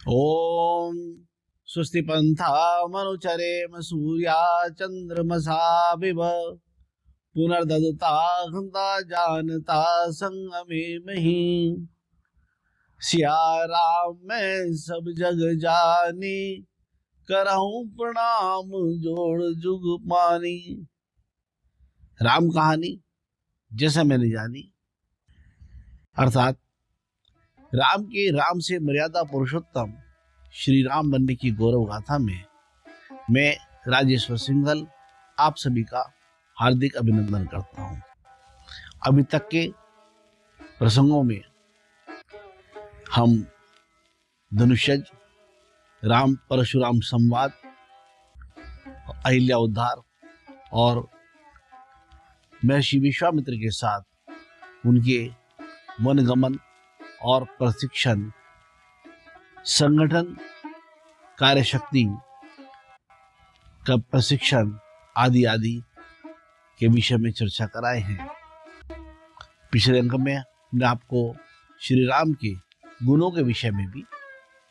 ओम स्वस्ति पंथा मनुचरेम सूर्या चंद्रमसा विभ पुनर्ददता घंता जानता संगमे मही सिया राम मैं सब जग जानी करहूं प्रणाम जोड़ जुग पानी। राम कहानी जैसा मैंने जानी, अर्थात राम के राम से मर्यादा पुरुषोत्तम श्री राम बनने की गौरव गाथा में मैं राजेश्वर सिंघल आप सभी का हार्दिक अभिनंदन करता हूं। अभी तक के प्रसंगों में हम धनुष्यज, राम परशुराम संवाद, अहिल्या उद्धार और महर्षि विश्वामित्र के साथ उनके वनगमन और प्रशिक्षण, संगठन, कार्यशक्ति का प्रशिक्षण आदि आदि के विषय में चर्चा कराए हैं। पिछले अंक में मैं आपको श्री राम के गुणों के विषय में भी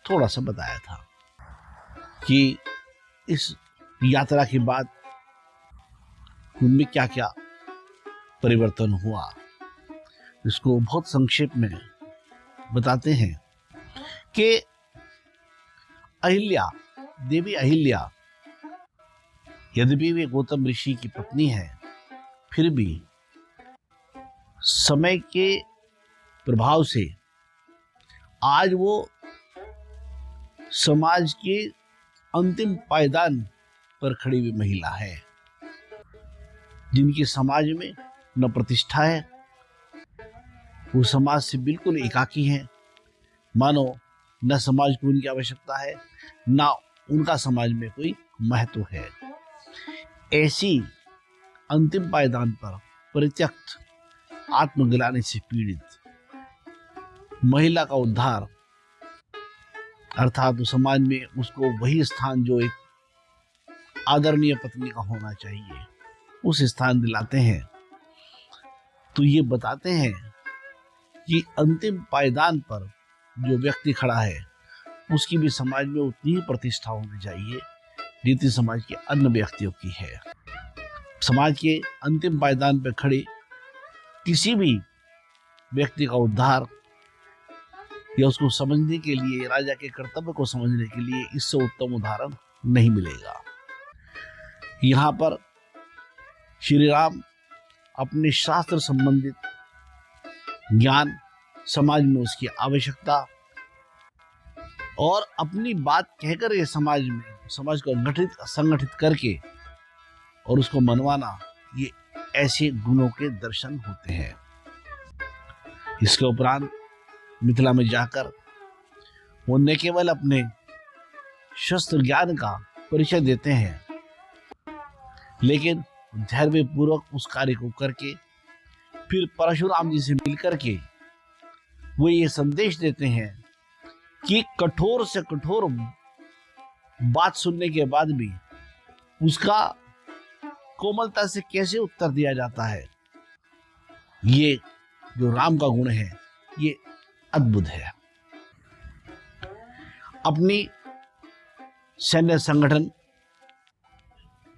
थोड़ा सा बताया था कि इस यात्रा के बाद उनमें क्या क्या परिवर्तन हुआ। इसको बहुत संक्षेप में बताते हैं कि अहिल्या, देवी अहिल्या यद्यपि वे गौतम ऋषि की पत्नी है, फिर भी समय के प्रभाव से आज वो समाज के अंतिम पायदान पर खड़ी हुई महिला है, जिनकी समाज में न प्रतिष्ठा है, वो समाज से बिल्कुल एकाकी हैं, मानो न समाज को उनकी आवश्यकता है, ना उनका समाज में कोई महत्व है। ऐसी अंतिम पायदान पर परित्यक्त, आत्मग्लानि से पीड़ित महिला का उद्धार, अर्थात समाज में उसको वही स्थान जो एक आदरणीय पत्नी का होना चाहिए, उस स्थान दिलाते हैं। तो ये बताते हैं कि अंतिम पायदान पर जो व्यक्ति खड़ा है उसकी भी समाज में उतनी ही प्रतिष्ठा होनी चाहिए जितनी समाज के अन्य व्यक्तियों की है। समाज के अंतिम पायदान पर खड़े किसी भी व्यक्ति का उद्धार या उसको समझने के लिए, राजा के कर्तव्य को समझने के लिए इससे उत्तम उदाहरण नहीं मिलेगा। यहाँ पर श्री राम अपने शास्त्र संबंधित ज्ञान, समाज में उसकी आवश्यकता और अपनी बात कहकर ये समाज को संगठित करके और उसको मनवाना, ये ऐसे गुणों के दर्शन होते हैं। इसके उपरांत मिथिला में जाकर वो न केवल अपने शस्त्र ज्ञान का परिचय देते हैं, लेकिन धैर्य पूर्वक उस कार्य को करके फिर परशुराम जी से मिलकर के वो ये संदेश देते हैं कि कठोर से कठोर बात सुनने के बाद भी उसका कोमलता से कैसे उत्तर दिया जाता है। ये जो राम का गुण है ये अद्भुत है। अपनी सैन्य संगठन,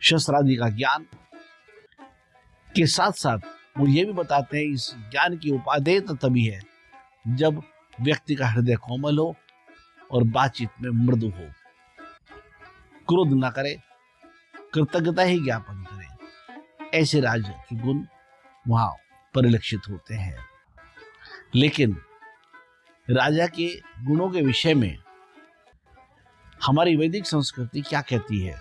शस्त्रादि का ज्ञान के साथ साथ वो ये भी बताते हैं इस ज्ञान की उपादेय तभी है जब व्यक्ति का हृदय कोमल हो और बातचीत में मृदु हो, क्रोध न करे, कृतज्ञता ही ज्ञापन करे। ऐसे राज के गुण वहां परिलक्षित होते हैं। लेकिन राजा के गुणों के विषय में हमारी वैदिक संस्कृति क्या कहती है,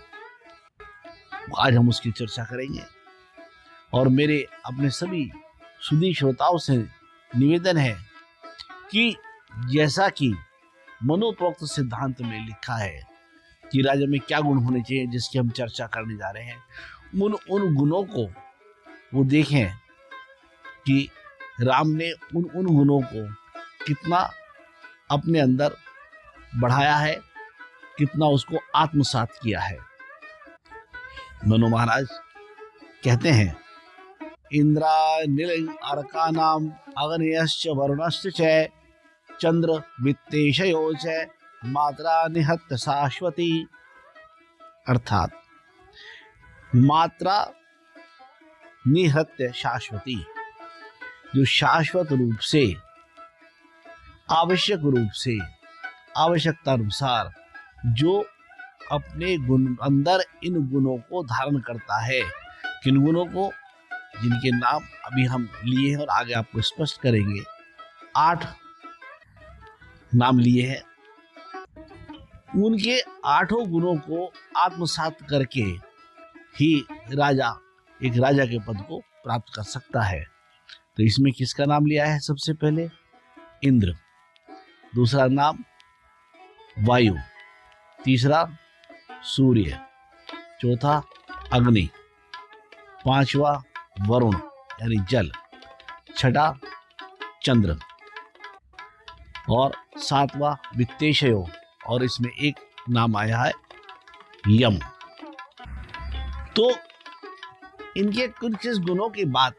आज हम उसकी चर्चा करेंगे। और मेरे अपने सभी सुधी श्रोताओं से निवेदन है कि जैसा कि मनोप्रोक्त सिद्धांत में लिखा है कि राजा में क्या गुण होने चाहिए जिसकी हम चर्चा करने जा रहे हैं, उन गुणों को वो देखें कि राम ने उन गुणों को कितना अपने अंदर बढ़ाया है, कितना उसको आत्मसात किया है। मनु महाराज कहते हैं, इंद्रा नील अर्कानाम अग्नेयश्च वरुणश्च च चंद्र वित्तेशयो च मात्रा निहत्य शाश्वती, अर्थात मात्रा निहत्य शाश्वती, जो शाश्वत रूप से, आवश्यक रूप से, आवश्यकता अनुसार जो अपने गुण अंदर इन गुणों को धारण करता है। किन गुणों को? जिनके नाम अभी हम लिए हैं और आगे आपको स्पष्ट करेंगे। 8 नाम लिए हैं। उनके 8 गुणों को आत्मसात करके ही राजा एक राजा के पद को प्राप्त कर सकता है। तो इसमें किसका नाम लिया है? सबसे पहले इंद्र, दूसरा नाम वायु, तीसरा सूर्य, चौथा अग्नि, पांचवा वरुण यानी जल, छठा चंद्र और सातवां वित्तेशयो, और इसमें एक नाम आया है यम। तो इनके कुछ गुणों की बात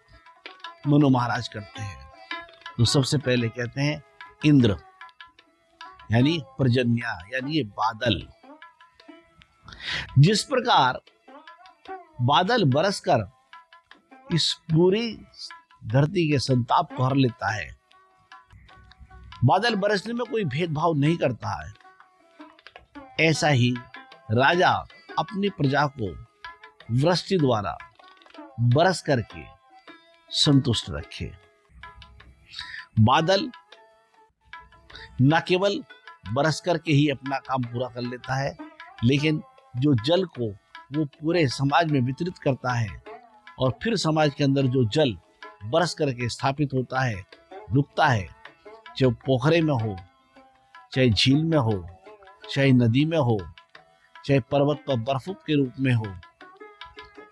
मनु महाराज करते हैं। तो सबसे पहले कहते हैं इंद्र यानी पर्जन्य, यानी ये बादल। जिस प्रकार बादल बरसकर इस पूरी धरती के संताप को हर लेता है, बादल बरसने में कोई भेदभाव नहीं करता है, ऐसा ही राजा अपनी प्रजा को वृष्टि द्वारा बरस करके संतुष्ट रखे। बादल न केवल बरस करके ही अपना काम पूरा कर लेता है, लेकिन जो जल को वो पूरे समाज में वितरित करता है, और फिर समाज के अंदर जो जल बरस करके स्थापित होता है, रुकता है, चाहे पोखरे में हो, चाहे झील में हो, चाहे नदी में हो, चाहे पर्वत पर बर्फ के रूप में हो,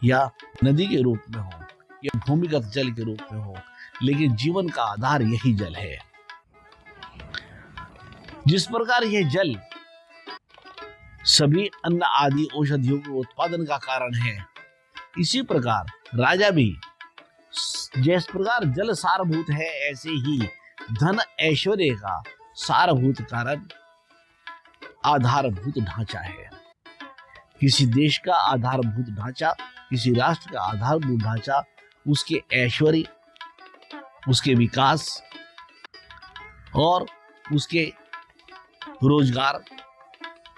या नदी के रूप में हो, या भूमिगत जल के रूप में हो, लेकिन जीवन का आधार यही जल है। जिस प्रकार यह जल सभी अन्न आदि औषधियों के उत्पादन का कारण है, इसी प्रकार राजा भी जिस प्रकार जल सारभूत है, ऐसे ही धन ऐश्वर्य का सारभूत कारण आधारभूत ढांचा है। किसी देश का आधारभूत ढांचा, किसी राष्ट्र का आधारभूत ढांचा उसके ऐश्वर्य, उसके विकास और उसके रोजगार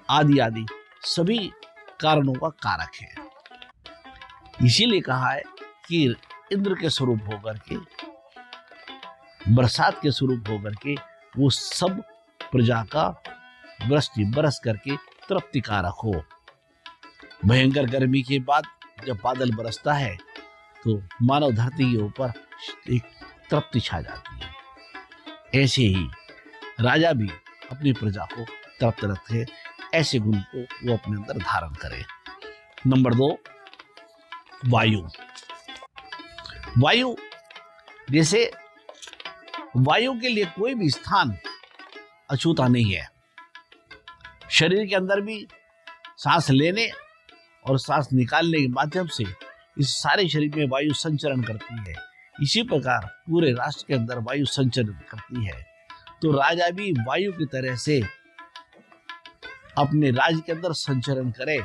आदि आदि सभी कारणों का कारक है। इसीलिए कहा है कि इंद्र के स्वरूप होकर के, बरसात के स्वरूप होकर के वो सब प्रजा का वृष्टि बरस करके तृप्तिकारक हो। भयंकर गर्मी के बाद जब बादल बरसता है तो मानव धरती के ऊपर एक तृप्ति छा जाती है। ऐसे ही राजा भी अपनी प्रजा को तृप्त रखे, ऐसे गुण को वो अपने अंदर धारण करे। नंबर 2, वायु। वायु, जैसे वायु के लिए कोई भी स्थान अछूता नहीं है। शरीर के अंदर भी सांस लेने और सांस निकालने के माध्यम से इस सारे शरीर में वायु संचरण करती है। इसी प्रकार पूरे राष्ट्र के अंदर वायु संचरण करती है। तो राजा भी वायु की तरह से अपने राज्य के अंदर संचरण करे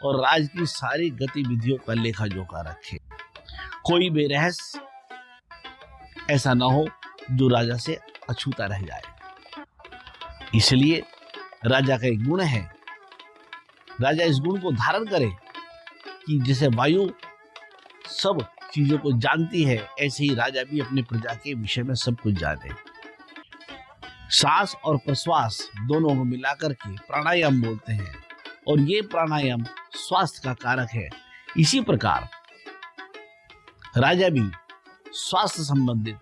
और राज्य की सारी गतिविधियों का लेखा जोखा रखे। कोई भी रहस्य ऐसा ना हो जो राजा से अछूता रह जाए। इसलिए राजा का एक गुण है, राजा इस गुण को धारण करे कि जैसे वायु सब चीजों को जानती है, ऐसे ही राजा भी अपनी प्रजा के विषय में सब कुछ जाने। सांस और प्रश्वास दोनों को मिलाकर के प्राणायाम बोलते हैं, और ये प्राणायाम स्वास्थ्य का कारक है। इसी प्रकार राजा भी स्वास्थ्य संबंधित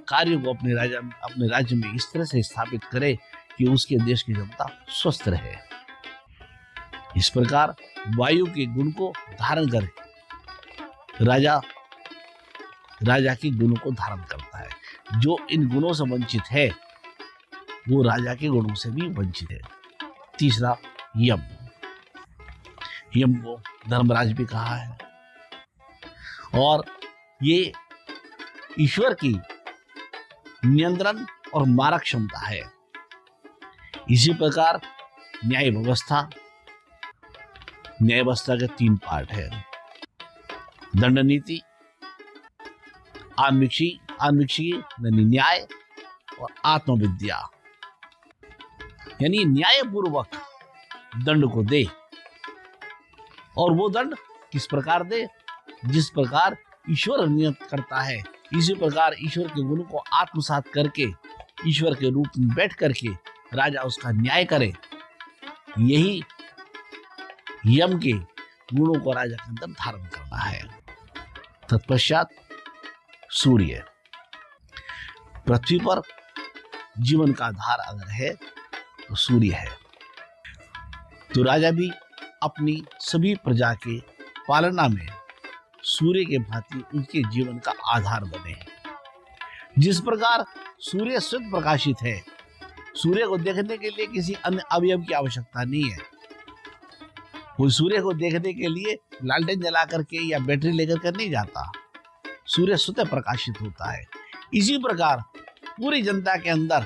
कार्यों को अपने राज्य में इस तरह से स्थापित करे कि उसके देश की जनता स्वस्थ रहे। इस प्रकार वायु के गुण को धारण करके राजा के गुणों को धारण करता है। जो इन गुणों से वंचित है वो राजा के गुणों से भी वंचित है। तीसरा, यम। यम को धर्मराज भी कहा है, और ये ईश्वर की नियंत्रण और मारक क्षमता है। इसी प्रकार न्याय व्यवस्था। न्याय व्यवस्था के 3 पार्ट है, दंड नीति, आन्वीक्षिकी यानी न्याय, और आत्मविद्या यानी न्यायपूर्वक दंड को दे। और वो दंड किस प्रकार दे? जिस प्रकार ईश्वर नियत करता है, इसी प्रकार ईश्वर के गुणों को आत्मसात करके ईश्वर के रूप में बैठ करके राजा उसका न्याय करे। यही यम के गुणों को राजा के अंदर धारण करना है। तत्पश्चात सूर्य। पृथ्वी पर जीवन का आधार अगर है तो सूर्य है। तो राजा भी अपनी सभी प्रजा के पालना में सूर्य के भांति उनके जीवन का आधार बने। जिस प्रकार सूर्य स्वयं प्रकाशित है, सूर्य को देखने के लिए किसी अन्य अवयव की आवश्यकता नहीं है। कोई सूर्य को देखने के लिए लालटेन जला करके या बैटरी लेकर के नहीं जाता, सूर्य स्वतः प्रकाशित होता है। इसी प्रकार पूरी जनता के अंदर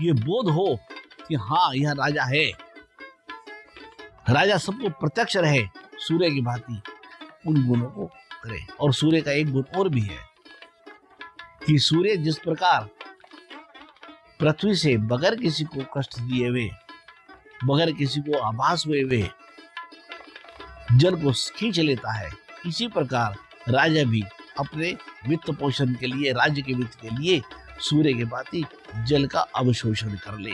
ये बोध हो कि हाँ, यह राजा है, राजा सबको प्रत्यक्ष रहे, सूर्य की भांति उन गुणों को करे। और सूर्य का एक गुण और भी है कि सूर्य जिस प्रकार पृथ्वी से बगैर किसी को कष्ट दिए हुए, बगैर किसी को आभास हुए हुए जल को खींच लेता है, इसी प्रकार राजा भी अपने वित्त पोषण के लिए, राज्य के वित्त के लिए सूर्य के भांति जल का अवशोषण कर ले,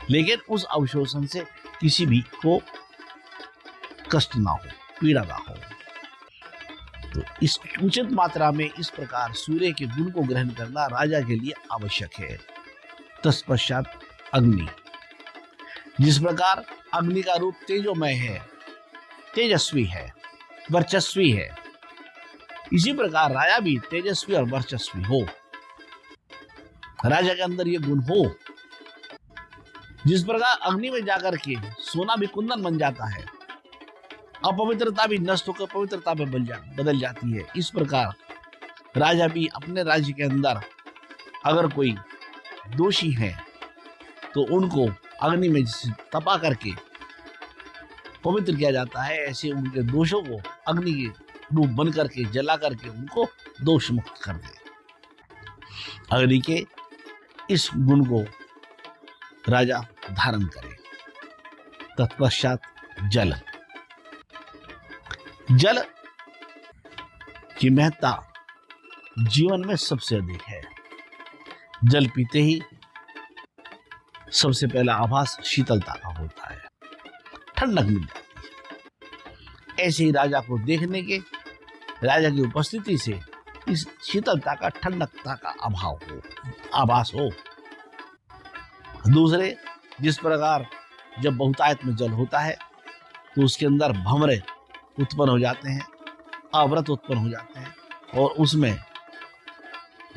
लेकिन उस अवशोषण से किसी भी को कष्ट ना हो, पीड़ा ना हो। तो इस उचित मात्रा में इस प्रकार सूर्य के गुण को ग्रहण करना राजा के लिए आवश्यक है। तत्पश्चात अग्नि। जिस प्रकार अग्नि का रूप तेजोमय है, तेजस्वी है, वर्चस्वी है, इसी प्रकार राजा भी तेजस्वी और वर्चस्वी हो, राजा के अंदर ये गुण हो। जिस प्रकार अग्नि में जाकर के सोना भी कुंदन बन जाता है, अपवित्रता भी नष्ट होकर पवित्रता में बदल जाती है, इस प्रकार राजा भी अपने राज्य के अंदर अगर कोई दोषी है तो उनको अग्नि में तपा करके पवित्र किया जाता है। ऐसे उनके दोषों को अग्नि के रूप बन करके जला करके उनको दोष मुक्त कर दे। अग्नि के इस गुण को राजा धारण करे। तत्पश्चात जल। जल की महत्ता जीवन में सबसे अधिक है। जल पीते ही सबसे पहला आभास शीतलता का होता है, ठंडक मिल जाती है। ऐसे ही राजा को देखने के, राजा की उपस्थिति से इस शीतलता का, ठंडकता का अभाव हो, आभास हो। दूसरे, जिस प्रकार जब बहुतायत में जल होता है तो उसके अंदर भंवरे उत्पन्न हो जाते हैं, आवृत उत्पन्न हो जाते हैं और उसमें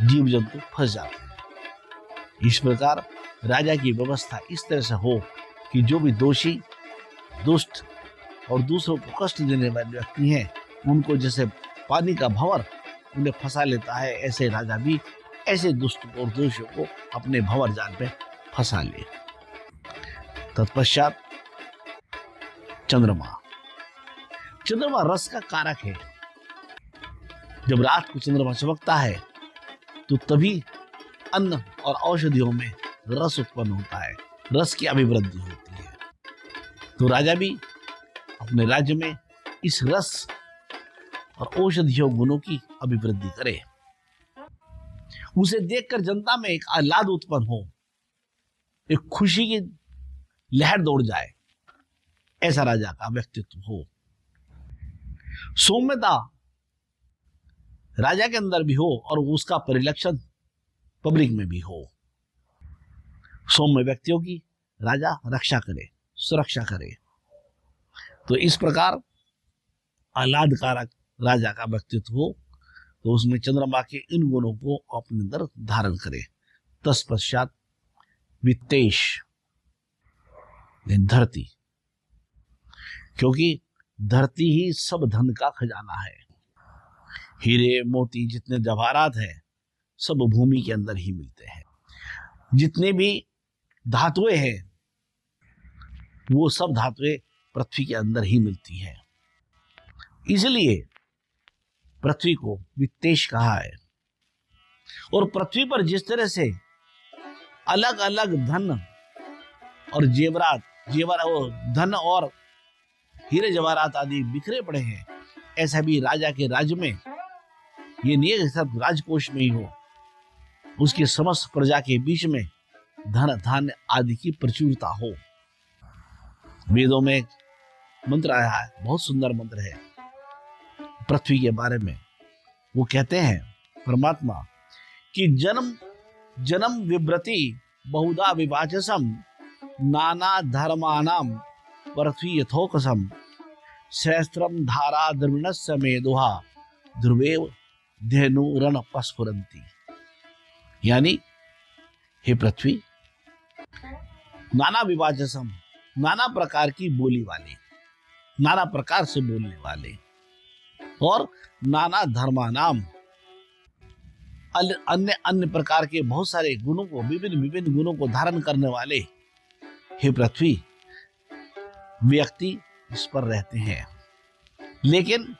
जीव जंतु फंस जाते हैं। इस प्रकार राजा की व्यवस्था इस तरह से हो कि जो भी दोषी, दुष्ट और दूसरों को कष्ट देने वाले व्यक्ति हैं, उनको जैसे पानी का भंवर उन्हें फंसा लेता है, ऐसे राजा भी ऐसे दुष्ट और दोषियों को अपने भंवर जाल पे फंसा ले। तत्पश्चात चंद्रमा। चंद्रमा रस का कारक है। जब रात को चंद्रमा चमकता है तो तभी अन्न और औषधियों में रस उत्पन्न होता है, रस की अभिवृद्धि होती है। तो राजा भी अपने राज्य में इस रस और औषधियों गुणों की अभिवृद्धि करे। उसे देखकर जनता में एक आह्लाद उत्पन्न हो, एक खुशी की लहर दौड़ जाए, ऐसा राजा का व्यक्तित्व हो। सौम्यता राजा के अंदर भी हो और उसका परिलक्षण पब्लिक में भी हो। सौम्य व्यक्तियों की राजा रक्षा करे, सुरक्षा करे। तो इस प्रकार आह्लादकारक राजा का व्यक्तित्व हो तो उसमें चंद्रमा के इन गुणों को अपने अंदर धारण करे। तत्पश्चात वित्तेश, धरती, क्योंकि धरती ही सब धन का खजाना है। हीरे मोती जितने जवाहरात हैं सब भूमि के अंदर ही मिलते हैं। जितने भी धातुएं हैं वो सब धातुएं पृथ्वी के अंदर ही मिलती हैं। इसलिए पृथ्वी को वित्तेश कहा है। और पृथ्वी पर जिस तरह से अलग अलग धन और धन और हीरे जवाहरात आदि बिखरे पड़े हैं, ऐसा भी राजा के राज्य में ये नहीं है कि सब राजकोष में ही हो, उसकी समस्त प्रजा के बीच में धन धान्य आदि की प्रचुरता हो। वेदों में एक मंत्र आया है, बहुत सुंदर मंत्र है पृथ्वी के बारे में। वो कहते हैं परमात्मा कि जन्म जन्म विभ्रति बहुधा विभाजसम नाना धर्मानाम पृथ्वी यथोकसम सहस्त्रम धारा द्रविणस्य मेदुहा ध्रुवेव धेनु रण पस्फुरंती। यानी हे पृथ्वी, नाना विभाजसम, नाना प्रकार की बोली वाले, नाना प्रकार से बोलने वाले, और नाना धर्मानाम, अन्य अन्य प्रकार के बहुत सारे गुणों को, विभिन्न विभिन्न गुणों को धारण करने वाले हे पृथ्वी, व्यक्ति इस पर रहते हैं, लेकिन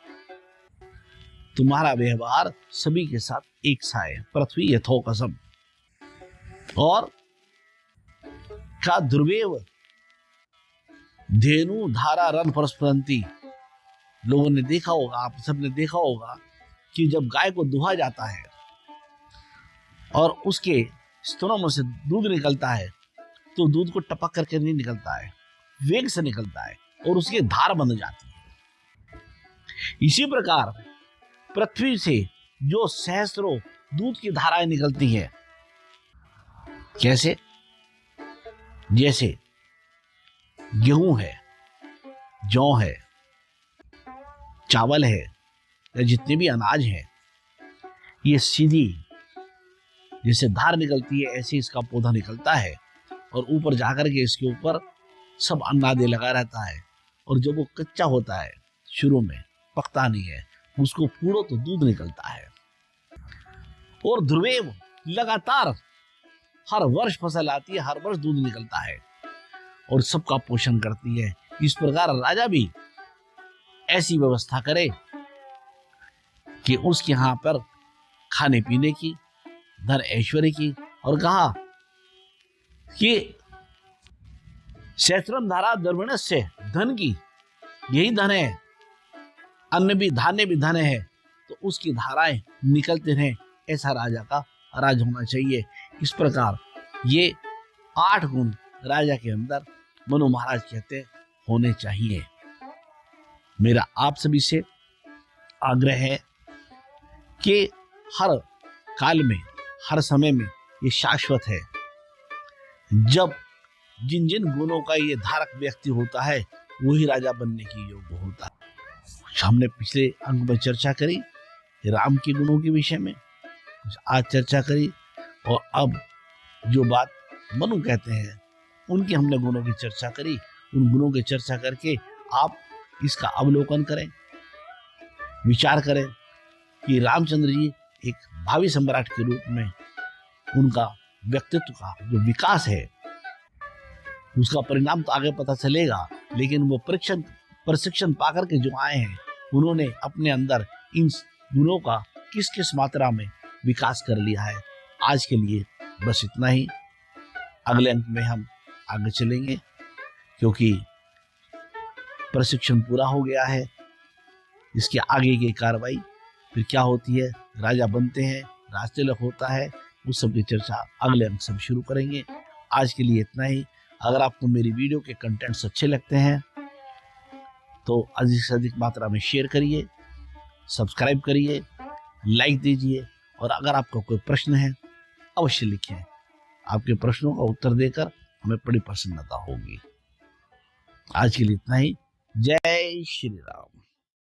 तुम्हारा व्यवहार सभी के साथ एक सा है। पृथ्वी यथोकसम। और का ध्रुवेव धेनु धारा रन परस्परंती। लोगों ने देखा होगा, आप सबने देखा होगा कि जब गाय को दुहा जाता है और उसके स्तनों में से दूध निकलता है, तो दूध को टपक करके नहीं निकलता है, वेग से निकलता है और उसकी धार बन जाती है। इसी प्रकार पृथ्वी से जो सहस्त्रों दूध की धाराएं निकलती हैं, कैसे? जैसे गेहूं है, जौ है, चावल है, या जितने भी अनाज हैं, ये सीधी जैसे धार निकलती है, ऐसे इसका पौधा निकलता है और ऊपर जाकर के इसके ऊपर सब अन्नादे लगा रहता है। और जब वो कच्चा होता है, शुरू में पकता नहीं है, उसको पूरा तो दूध निकलता है। और ध्रुवेव, लगातार हर वर्ष फसल आती है, हर वर्ष दूध निकलता है और सबका पोषण करती है। इस प्रकार राजा भी ऐसी व्यवस्था करे कि उसके यहाँ पर खाने पीने की, धन ऐश्वर्य की, और कहा कि सहस्त्रम धारा द्रविणस्य, धन की यही धन है, अन्न भी धान्य भी धन है, तो उसकी धाराएं निकलते रहे, ऐसा राजा का राज होना चाहिए। इस प्रकार ये 8 गुण राजा के अंदर मनु महाराज कहते होने चाहिए। मेरा आप सभी से आग्रह है कि हर काल में, हर समय में ये शाश्वत है। जब जिन जिन गुणों का ये धारक व्यक्ति होता है, वही राजा बनने की योग्य होता है। हमने पिछले अंक में चर्चा करी राम के गुणों के विषय में, आज चर्चा करी, और अब जो बात मनु कहते हैं उनके हमने गुणों की चर्चा करी। उन गुणों की चर्चा करके आप इसका अवलोकन करें, विचार करें कि रामचंद्र जी एक भावी सम्राट के रूप में उनका व्यक्तित्व का जो विकास है, उसका परिणाम तो आगे पता चलेगा, लेकिन वो प्रशिक्षण पाकर के जो आए हैं, उन्होंने अपने अंदर इन गुणों का किस किस मात्रा में विकास कर लिया है। आज के लिए बस इतना ही। अगले अंक में हम आगे चलेंगे, क्योंकि प्रशिक्षण पूरा हो गया है। इसके आगे की कार्रवाई फिर क्या होती है, राजा बनते हैं, राजतिलक होता है, उस सब की चर्चा अगले अंक से शुरू करेंगे। आज के लिए इतना ही। अगर आपको मेरी वीडियो के कंटेंट्स अच्छे लगते हैं तो अधिक से अधिक मात्रा में शेयर करिए, सब्सक्राइब करिए, लाइक दीजिए, और अगर आपका कोई प्रश्न है अवश्य लिखें। आपके प्रश्नों का उत्तर देकर हमें बड़ी प्रसन्नता होगी। आज के लिए इतना ही। जय श्री राम।